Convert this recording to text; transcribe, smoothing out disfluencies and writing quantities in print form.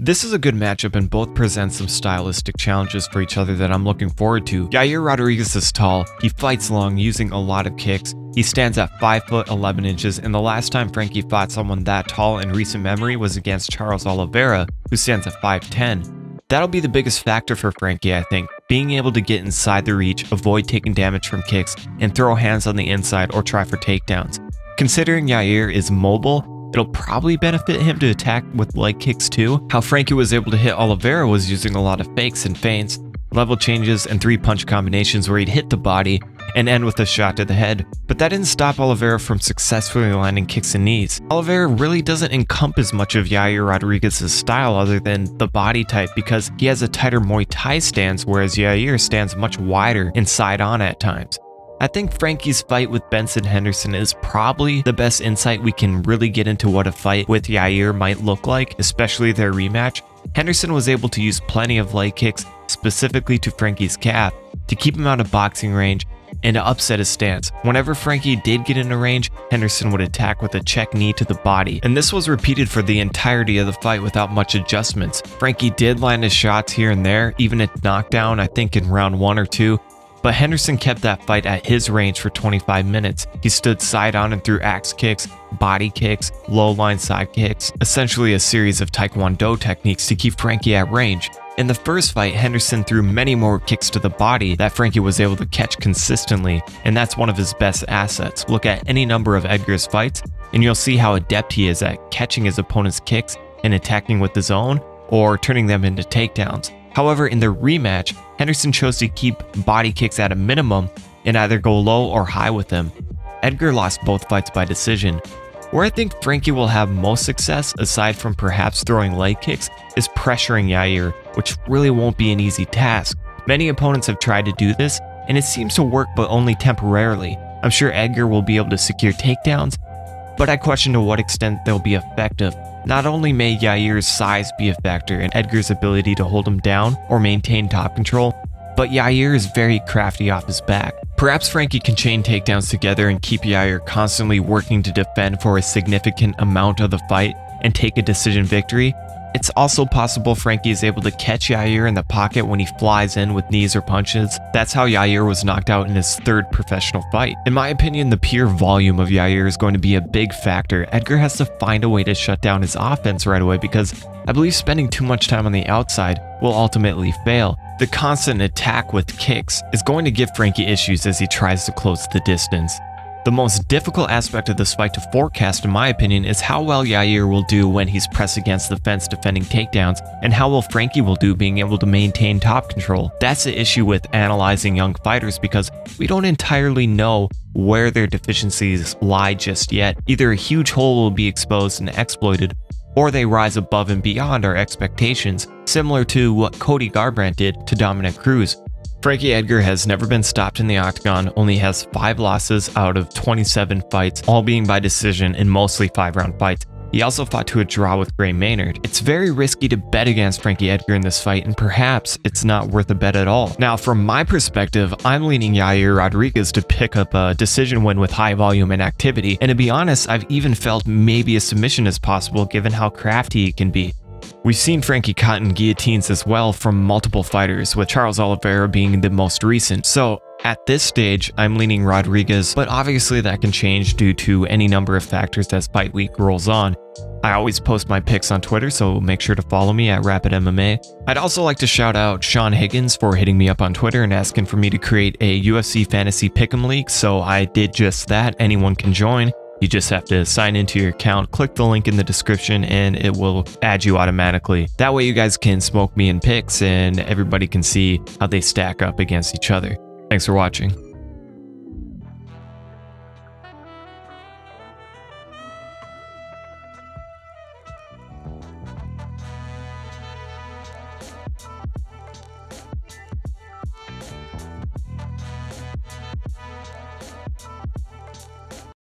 This is a good matchup and both present some stylistic challenges for each other that I'm looking forward to. Yair Rodriguez is tall, he fights long using a lot of kicks, he stands at 5 foot 11 inches, and the last time Frankie fought someone that tall in recent memory was against Charles Oliveira, who stands at 5'10". That'll be the biggest factor for Frankie, I think, being able to get inside the reach, avoid taking damage from kicks, and throw hands on the inside or try for takedowns. Considering Yair is mobile, it'll probably benefit him to attack with leg kicks too. How Frankie was able to hit Oliveira was using a lot of fakes and feints, level changes, and 3-punch combinations where he'd hit the body and end with a shot to the head. But that didn't stop Oliveira from successfully landing kicks and knees. Oliveira really doesn't encompass much of Yair Rodriguez's style other than the body type because he has a tighter Muay Thai stance, whereas Yair stands much wider and side on at times. I think Frankie's fight with Benson Henderson is probably the best insight we can really get into what a fight with Yair might look like, especially their rematch. Henderson was able to use plenty of leg kicks, specifically to Frankie's calf, to keep him out of boxing range and to upset his stance. Whenever Frankie did get into range, Henderson would attack with a check knee to the body, and this was repeated for the entirety of the fight without much adjustments. Frankie did land his shots here and there, even a knockdown I think in round 1 or 2, but Henderson kept that fight at his range for 25 minutes. He stood side on and threw axe kicks, body kicks, low line side kicks, essentially a series of Taekwondo techniques to keep Frankie at range. In the first fight, Henderson threw many more kicks to the body that Frankie was able to catch consistently, and that's one of his best assets. Look at any number of Edgar's fights, and you'll see how adept he is at catching his opponent's kicks and attacking with his own, or turning them into takedowns. However, in the rematch, Henderson chose to keep body kicks at a minimum and either go low or high with them. Edgar lost both fights by decision. Where I think Frankie will have most success, aside from perhaps throwing leg kicks, is pressuring Yair, which really won't be an easy task. Many opponents have tried to do this, and it seems to work but only temporarily. I'm sure Edgar will be able to secure takedowns, but I question to what extent they'll be effective. Not only may Yair's size be a factor in Edgar's ability to hold him down or maintain top control, but Yair is very crafty off his back. Perhaps Frankie can chain takedowns together and keep Yair constantly working to defend for a significant amount of the fight and take a decision victory. It's also possible Frankie is able to catch Yair in the pocket when he flies in with knees or punches. That's how Yair was knocked out in his 3rd professional fight. In my opinion, the pure volume of Yair is going to be a big factor. Edgar has to find a way to shut down his offense right away because I believe spending too much time on the outside will ultimately fail. The constant attack with kicks is going to give Frankie issues as he tries to close the distance. The most difficult aspect of this fight to forecast, in my opinion, is how well Yair will do when he's pressed against the fence defending takedowns, and how well Frankie will do being able to maintain top control. That's the issue with analyzing young fighters because we don't entirely know where their deficiencies lie just yet. Either a huge hole will be exposed and exploited, or they rise above and beyond our expectations, similar to what Cody Garbrandt did to Dominic Cruz. Frankie Edgar has never been stopped in the octagon, only has 5 losses out of 27 fights, all being by decision and mostly 5-round fights. He also fought to a draw with Gray Maynard. It's very risky to bet against Frankie Edgar in this fight, and perhaps it's not worth a bet at all. Now, from my perspective, I'm leaning Yair Rodriguez to pick up a decision win with high volume and activity, and to be honest, I've even felt maybe a submission is possible given how crafty he can be. We've seen Frankie caught in guillotines as well from multiple fighters, with Charles Oliveira being the most recent. So at this stage, I'm leaning Rodriguez, but obviously that can change due to any number of factors as fight week rolls on. I always post my picks on Twitter, so make sure to follow me at Rapid MMA. I'd also like to shout out Sean Higgins for hitting me up on Twitter and asking for me to create a UFC Fantasy Pick'em League, so I did just that. Anyone can join. You just have to sign into your account, click the link in the description, and it will add you automatically. That way you guys can smoke me in picks and everybody can see how they stack up against each other. Thanks for watching.